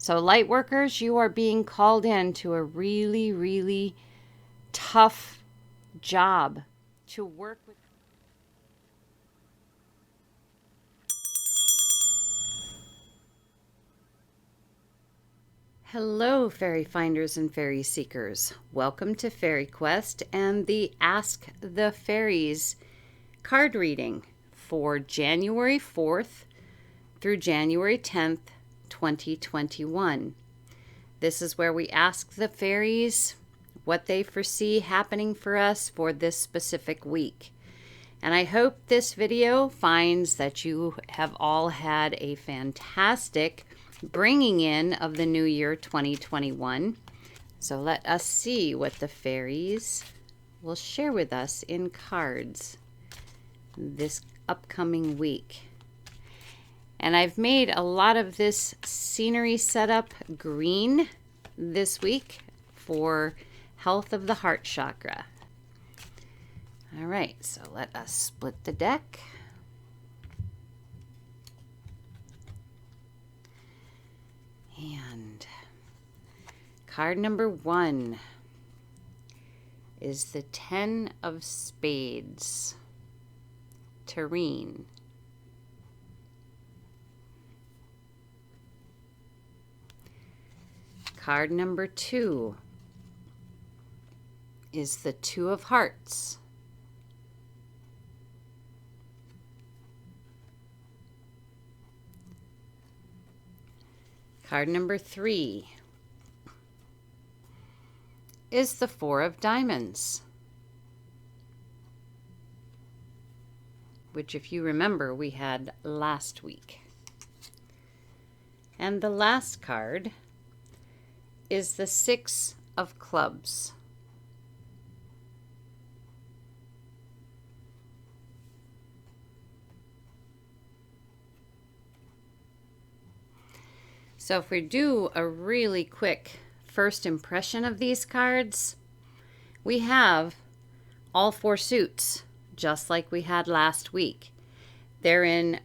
So light workers, you are being called in to a really, really tough job to work with. Hello, fairy finders and fairy seekers. Welcome to FaerieQuest and the Ask the Faeries card reading for January 4th through January 10th, 2021. This is where we ask the fairies what they foresee happening for us for this specific week. And I hope this video finds that you have all had a fantastic bringing in of the new year 2021. So let us see what the fairies will share with us in cards this upcoming week. And I've made a lot of this scenery setup green this week for health of the heart chakra. All right, so let us split the deck. And card number 1 is the 10 of Spades, Faerie. Card number 2 is the 2 of Hearts, card number 3 is the 4 of Diamonds, which, if you remember, we had last week. And the last card is the 6 of Clubs. So if we do a really quick first impression of these cards, we have all 4 suits, just like we had last week. They're in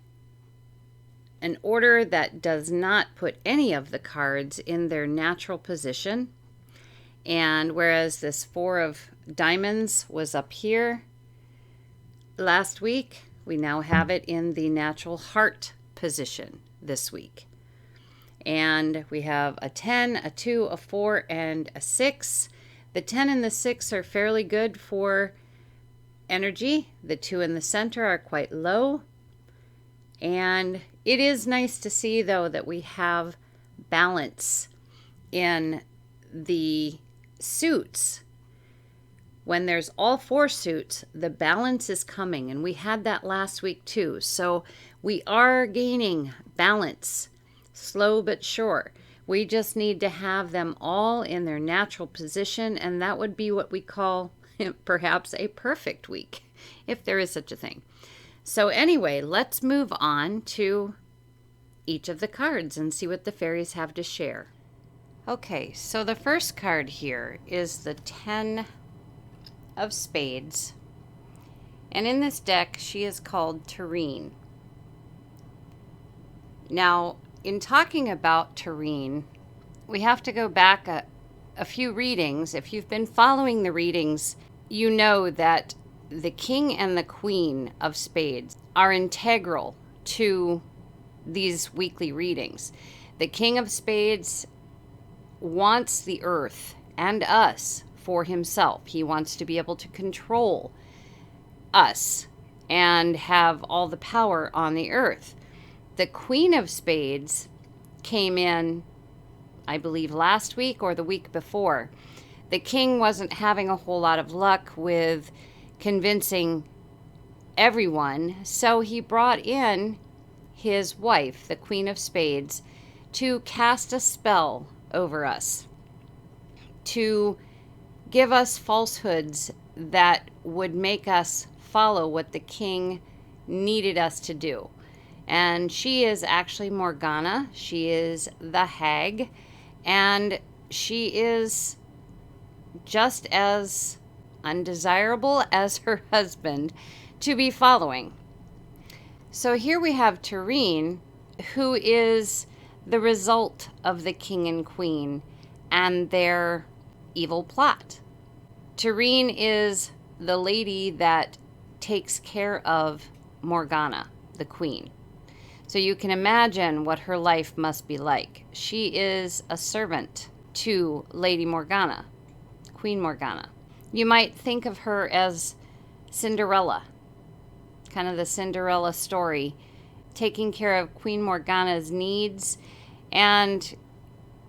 an order that does not put any of the cards in their natural position. And whereas this 4 of Diamonds was up here last week, we now have it in the natural heart position this week. And we have a 10, a 2, a 4, and a 6. The 10 and the 6 are fairly good for energy. The 2 in the center are quite low. And it is nice to see, though, that we have balance in the suits. When there's all 4 suits, the balance is coming. And we had that last week, too. So we are gaining balance. Slow but sure. We just need to have them all in their natural position, and that would be what we call perhaps a perfect week, if there is such a thing. So anyway, let's move on to each of the cards and see what the fairies have to share. Okay, so the first card here is the 10 of Spades, and in this deck she is called Faerie. Now, in talking about Faerie, we have to go back a few readings. If you've been following the readings, you know that the King and the Queen of Spades are integral to these weekly readings. The King of Spades wants the earth and us for himself. He wants to be able to control us and have all the power on the earth. The Queen of Spades came in, I believe, last week or the week before. The king wasn't having a whole lot of luck with convincing everyone, so he brought in his wife, the Queen of Spades, to cast a spell over us, to give us falsehoods that would make us follow what the king needed us to do. And she is actually Morgana. She is the hag, and she is just as undesirable as her husband to be following. So here we have Faerie, who is the result of the king and queen and their evil plot. Tureen is the lady that takes care of Morgana, the queen. So you can imagine what her life must be like. She is a servant to Lady Morgana, Queen Morgana. You might think of her as Cinderella, kind of the Cinderella story, taking care of Queen Morgana's needs and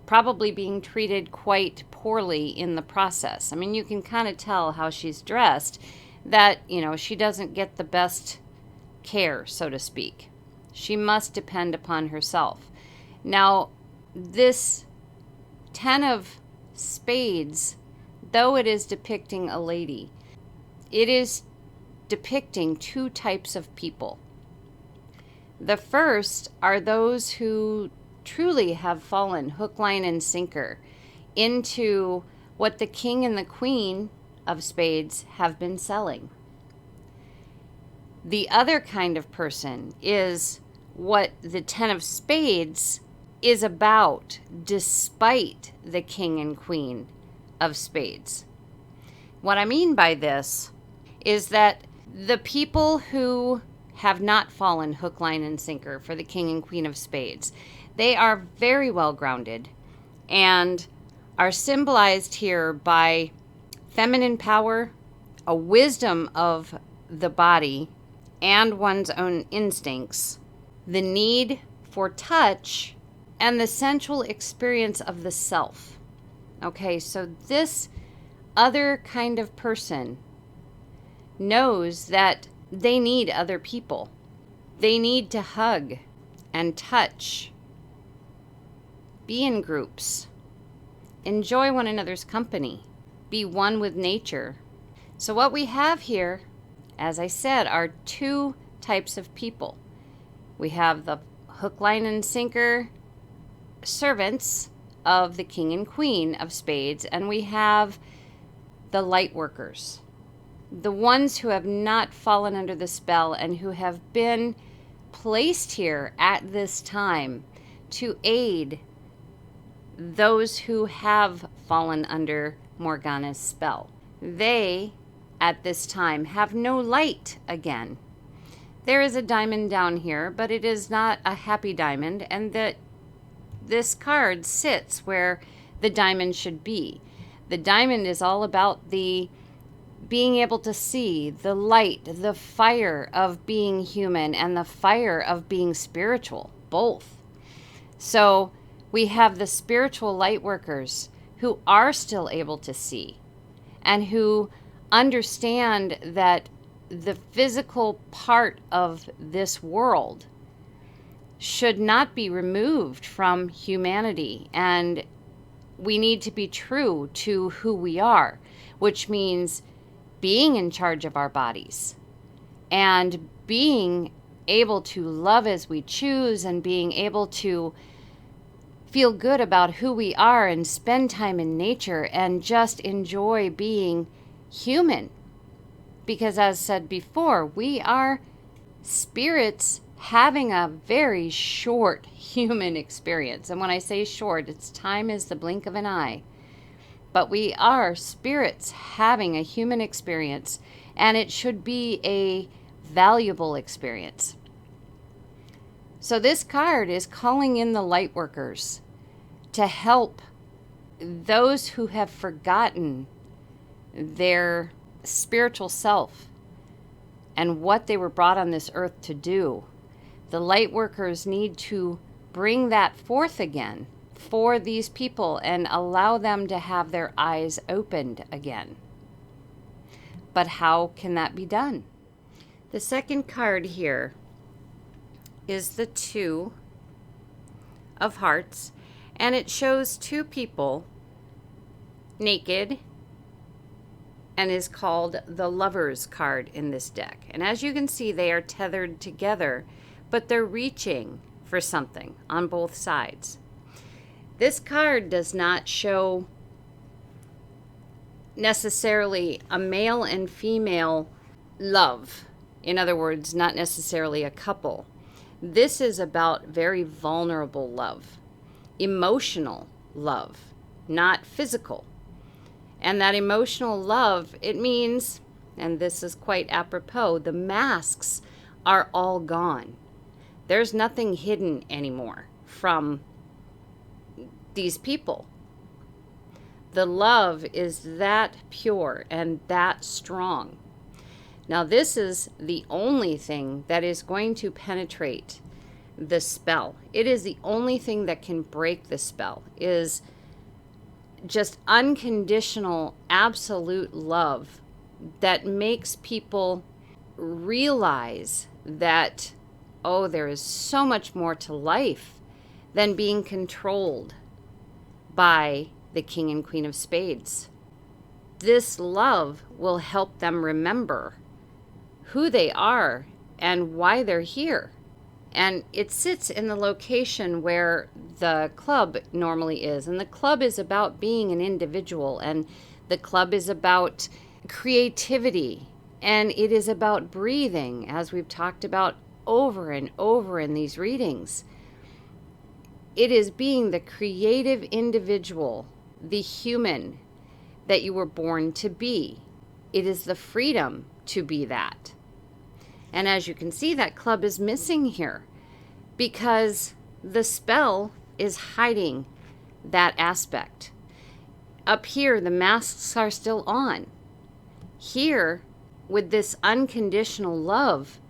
probably being treated quite poorly in the process. I mean, you can kind of tell how she's dressed that, she doesn't get the best care, so to speak. She must depend upon herself. Now, this 10 of spades, though it is depicting a lady, it is depicting two types of people. The first are those who truly have fallen hook, line, and sinker into what the king and the queen of spades have been selling. The other kind of person is what the 10 of spades is about, despite the king and queen of spades. What I mean by this is that the people who have not fallen hook, line, and sinker for the king and queen of spades, they are very well grounded and are symbolized here by feminine power, a wisdom of the body and one's own instincts, the need for touch, and the sensual experience of the self. Okay, so this other kind of person knows that they need other people. They need to hug and touch, be in groups, enjoy one another's company, be one with nature. So what we have here, as I said, are two types of people. We have the hook, line, and sinker servants of the king and queen of spades, and we have the light workers, the ones who have not fallen under the spell and who have been placed here at this time to aid those who have fallen under Morgana's spell. They, at this time, have no light again. There is a diamond down here, but it is not a happy diamond, and that this card sits where the diamond should be. The diamond is all about the being able to see the light, the fire of being human and the fire of being spiritual, both. So we have the spiritual light workers who are still able to see and who understand that the physical part of this world should not be removed from humanity, and we need to be true to who we are, which means being in charge of our bodies and being able to love as we choose and being able to feel good about who we are and spend time in nature and just enjoy being human. Because as said before, we are spirits having a very short human experience. And when I say short, it's time is the blink of an eye. But we are spirits having a human experience, and it should be a valuable experience. So this card is calling in the light workers to help those who have forgotten their spiritual self and what they were brought on this earth to do. The light workers need to bring that forth again for these people and allow them to have their eyes opened again. But how can that be done? The second card here is the Two of Hearts, and it shows two people naked and is called the Lover's card in this deck. And as you can see, they are tethered together, but they're reaching for something on both sides. This card does not show necessarily a male and female love. In other words, not necessarily a couple. This is about very vulnerable love. emotional love, not physical. And that emotional love, it means, and this is quite apropos, the masks are all gone. There's nothing hidden anymore from these people. The love is that pure and that strong. Now, this is the only thing that is going to penetrate the spell. It is the only thing that can break the spell, is just unconditional, absolute love that makes people realize that, oh, there is so much more to life than being controlled by the King and Queen of Spades. This love will help them remember who they are and why they're here. And it sits in the location where the club normally is. And the club is about being an individual. And the club is about creativity. And it is about breathing, as we've talked about over and over in these readings. It is being the creative individual, the human that you were born to be. It is the freedom to be that. And as you can see, that club is missing here because the spell is hiding that aspect. Up here, the masks are still on. Here, with this unconditional love,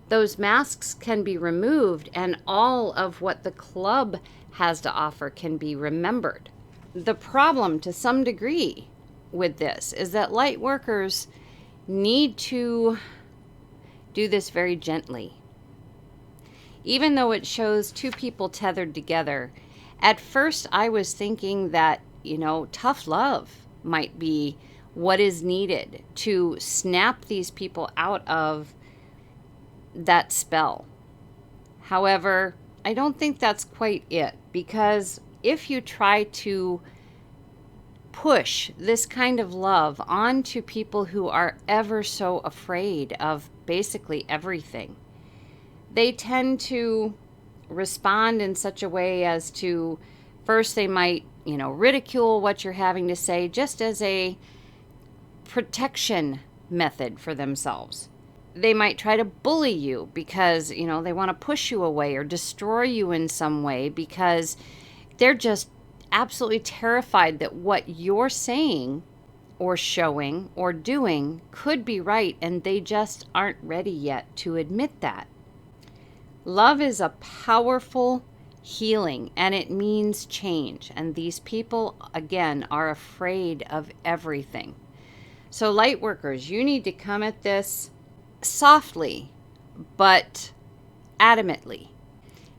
those masks can be removed and all of what the club has to offer can be remembered. The problem to some degree with this is that light workers need to do this very gently. Even though it shows two people tethered together, at first I was thinking that, tough love might be what is needed to snap these people out of that spell. However, I don't think that's quite it, because if you try to push this kind of love onto people who are ever so afraid of basically everything, they tend to respond in such a way as to, first they might, ridicule what you're having to say just as a protection method for themselves. They might try to bully you because, they want to push you away or destroy you in some way because they're just absolutely terrified that what you're saying or showing or doing could be right, and they just aren't ready yet to admit that. Love is a powerful healing, and it means change. And these people, again, are afraid of everything. So light workers, you need to come at this softly, but adamantly.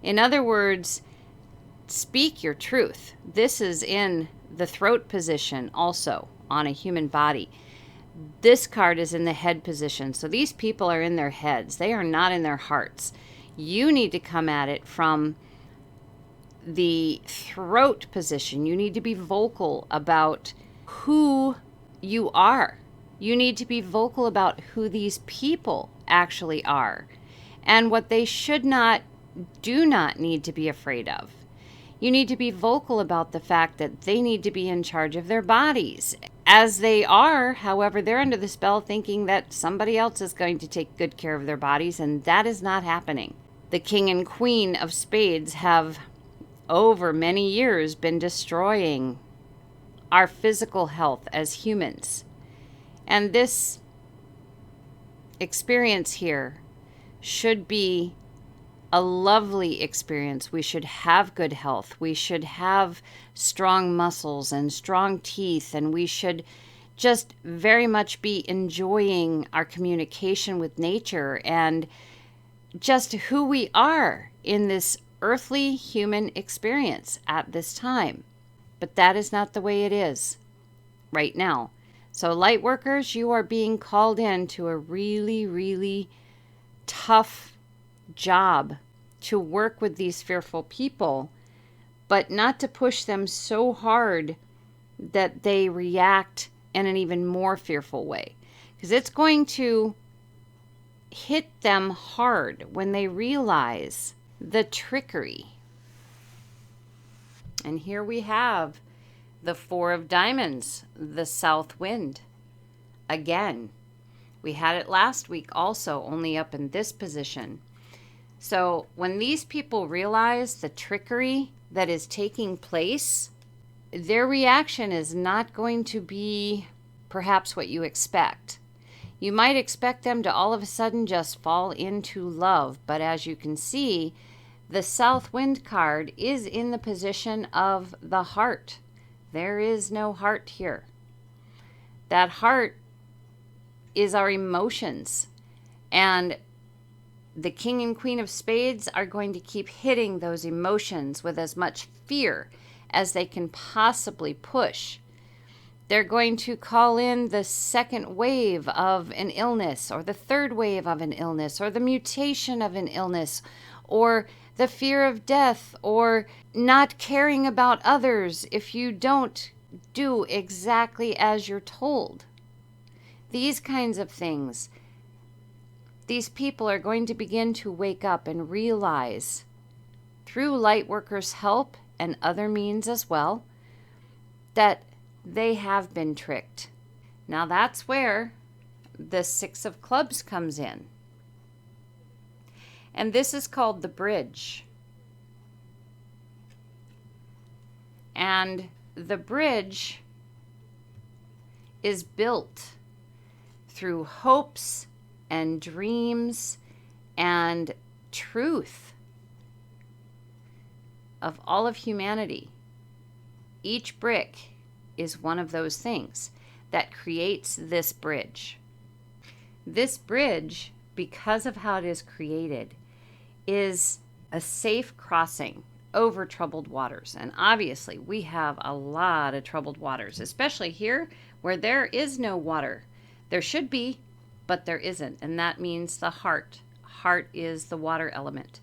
In other words, speak your truth. This is in the throat position also on a human body. This card is in the head position. So these people are in their heads. They are not in their hearts. You need to come at it from the throat position. You need to be vocal about who you are. You need to be vocal about who these people actually are and what they do not need to be afraid of. You need to be vocal about the fact that they need to be in charge of their bodies, as they are. However, they're under the spell thinking that somebody else is going to take good care of their bodies, and that is not happening. The King and Queen of Spades have, over many years, been destroying our physical health as humans. And this experience here should be a lovely experience. We should have good health. We should have strong muscles and strong teeth, and we should just very much be enjoying our communication with nature and just who we are in this earthly human experience at this time. But that is not the way it is right now. So light workers, you are being called in to a really, really tough job to work with these fearful people, but not to push them so hard that they react in an even more fearful way. Because it's going to hit them hard when they realize the trickery. And here we have the Four of Diamonds, the South Wind. Again, we had it last week also, only up in this position. So when these people realize the trickery that is taking place, their reaction is not going to be perhaps what you expect. You might expect them to all of a sudden just fall into love, but as you can see, the South Wind card is in the position of the heart. There is no heart here. That heart is our emotions, and the King and Queen of Spades are going to keep hitting those emotions with as much fear as they can possibly push. They're going to call in the second wave of an illness, or the third wave of an illness, or the mutation of an illness, or the fear of death, or not caring about others if you don't do exactly as you're told. These kinds of things. These people are going to begin to wake up and realize, through Lightworkers' help and other means as well, that they have been tricked. Now that's where the Six of Clubs comes in. And this is called the bridge. And the bridge is built through hopes and dreams and truth of all of humanity. Each brick is one of those things that creates this bridge. This bridge, because of how it is created, is a safe crossing over troubled waters. And obviously we have a lot of troubled waters, especially here where there is no water. There should be, but there isn't. And that means the heart. Heart is the water element.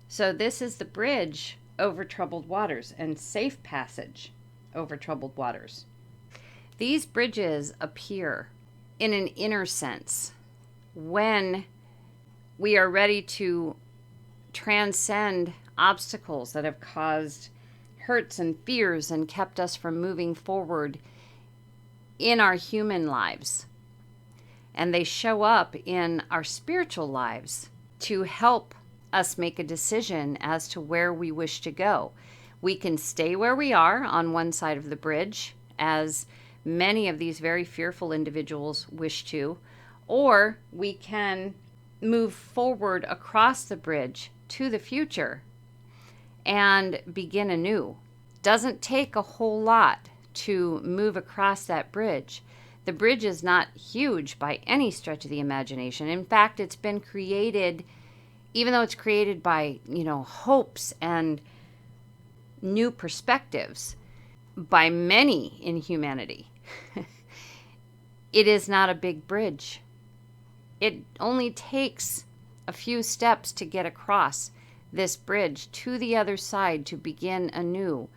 So this is the bridge over troubled waters and safe passage over troubled waters. These bridges appear in an inner sense when we are ready to transcend obstacles that have caused hurts and fears and kept us from moving forward in our human lives. And they show up in our spiritual lives to help us make a decision as to where we wish to go. We can stay where we are on one side of the bridge, as many of these very fearful individuals wish to, or we can move forward across the bridge to the future and begin anew. Doesn't take a whole lot to move across that bridge. The bridge is not huge by any stretch of the imagination. In fact, it's been created, even though it's created by, hopes and new perspectives by many in humanity. It is not a big bridge. It only takes a few steps to get across this bridge to the other side to begin anew.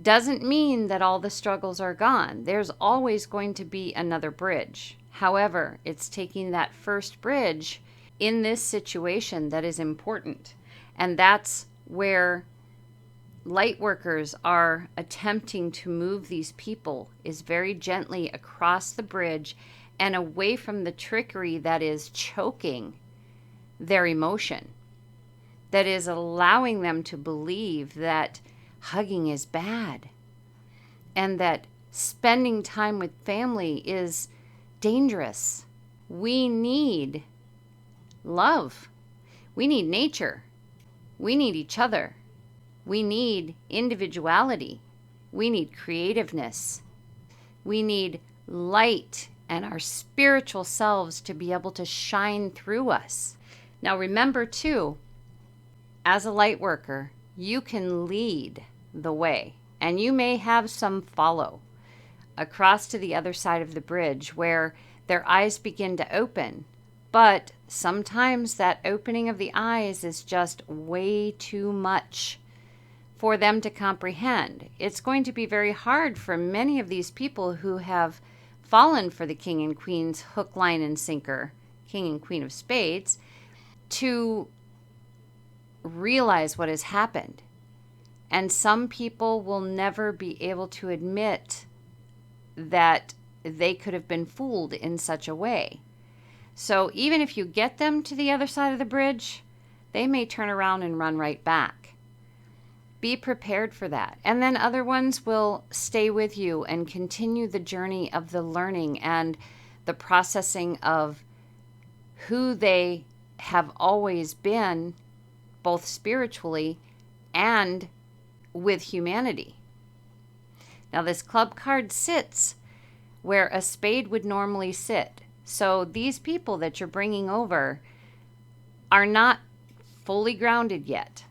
Doesn't mean that all the struggles are gone. There's always going to be another bridge. However, it's taking that first bridge in this situation that is important. And that's where light workers are attempting to move these people, is very gently across the bridge and away from the trickery that is choking their emotion, that is allowing them to believe that hugging is bad and that spending time with family is dangerous. We need love. We need nature. We need each other. We need individuality. We need creativeness. We need light and our spiritual selves to be able to shine through us. Now remember too, as a light worker, you can lead the way, and you may have some follow across to the other side of the bridge where their eyes begin to open. But sometimes that opening of the eyes is just way too much for them to comprehend. It's going to be very hard for many of these people who have fallen for the King and Queen's hook, line, and sinker, King and Queen of Spades, to realize what has happened And some people will never be able to admit that they could have been fooled in such a way. So even if you get them to the other side of the bridge, they may turn around and run right back. Be prepared for that. And then other ones will stay with you and continue the journey of the learning and the processing of who they have always been, both spiritually and with humanity. Now, this club card sits where a spade would normally sit. So these people that you're bringing over are not fully grounded yet.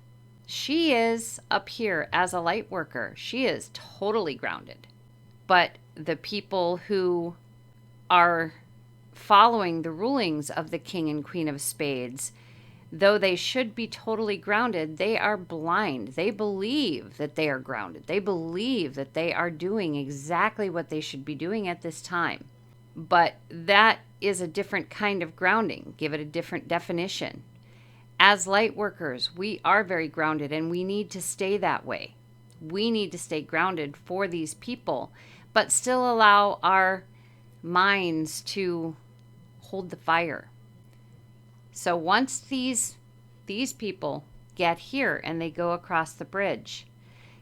She is up here as a light worker. She is totally grounded. But the people who are following the rulings of the King and Queen of Spades, though they should be totally grounded, they are blind. They believe that they are grounded. They believe that they are doing exactly what they should be doing at this time. But that is a different kind of grounding. Give it a different definition. As light workers, we are very grounded, and we need to stay that way. We need to stay grounded for these people, but still allow our minds to hold the fire. So once these people get here and they go across the bridge,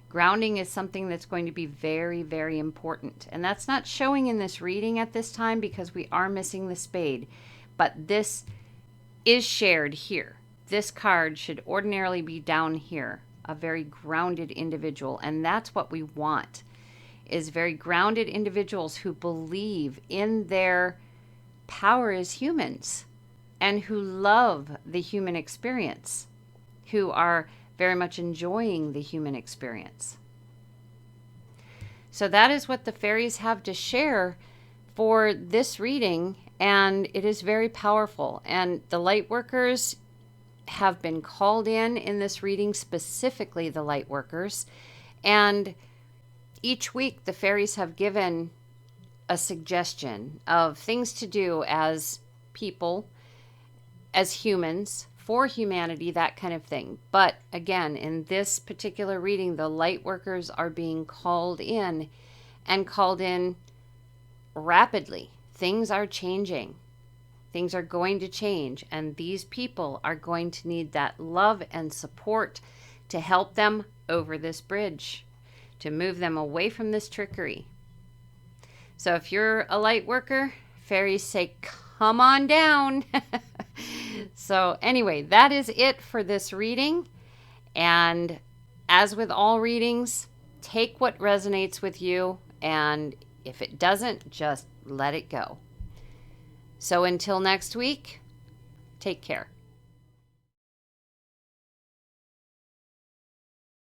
grounding is something that's going to be very, very important. And that's not showing in this reading at this time because we are missing the spade, but this is shared here. This card should ordinarily be down here, a very grounded individual. And that's what we want, is very grounded individuals who believe in their power as humans and who love the human experience, who are very much enjoying the human experience. So that is what the fairies have to share for this reading, and it is very powerful. And the light workers have been called in this reading, specifically the light workers. And each week the fairies have given a suggestion of things to do as people, as humans, for humanity, that kind of thing. But again, in this particular reading, the light workers are being called in, and called in rapidly. Things are changing. Things are going to change, and these people are going to need that love and support to help them over this bridge, to move them away from this trickery. So if you're a light worker, fairies say, come on down. So anyway, that is it for this reading. And as with all readings, take what resonates with you, and if it doesn't, just let it go. So until next week, take care.